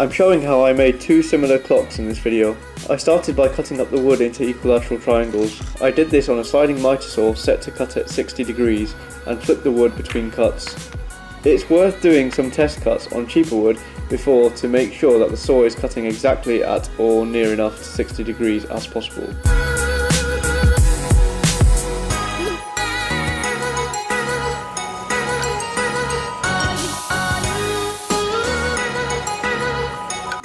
I'm showing how I made two similar clocks in this video. I started by cutting up the wood into equilateral triangles. I did this on a sliding miter saw set to cut at 60 degrees and flipped the wood between cuts. It's worth doing some test cuts on cheaper wood before to make sure that the saw is cutting exactly at or near enough to 60 degrees as possible.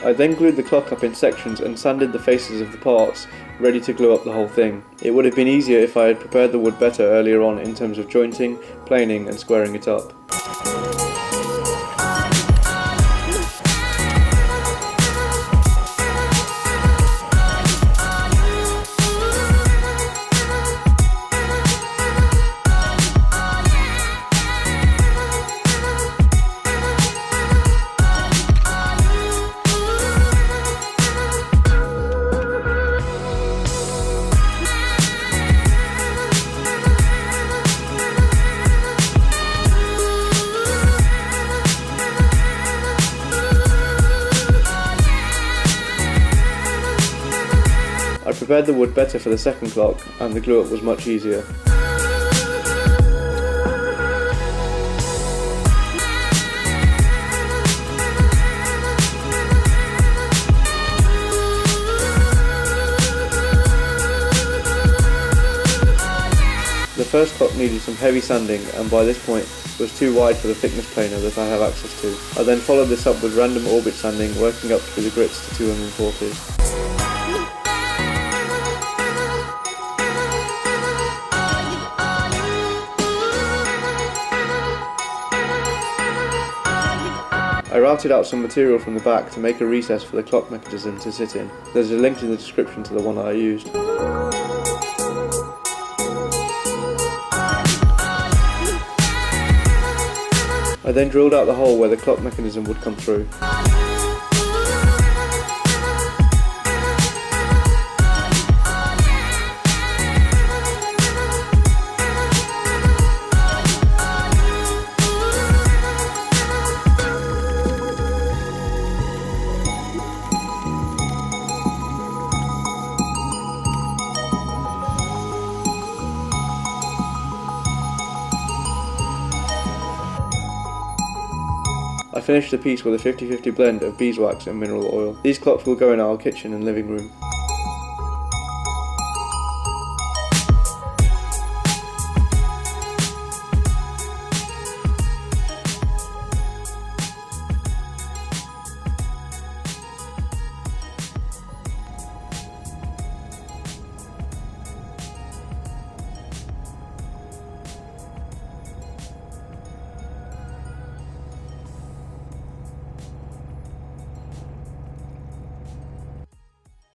I then glued the clock up in sections and sanded the faces of the parts, ready to glue up the whole thing. It would have been easier if I had prepared the wood better earlier on in terms of jointing, planing and squaring it up. I prepared the wood better for the second clock and the glue up was much easier. The first clock needed some heavy sanding and by this point was too wide for the thickness planer that I have access to. I then followed this up with random orbit sanding, working up through the grits to 240. I routed out some material from the back to make a recess for the clock mechanism to sit in. There's a link in the description to the one I used. I then drilled out the hole where the clock mechanism would come through. I finished the piece with a 50-50 blend of beeswax and mineral oil. These clocks will go in our kitchen and living room.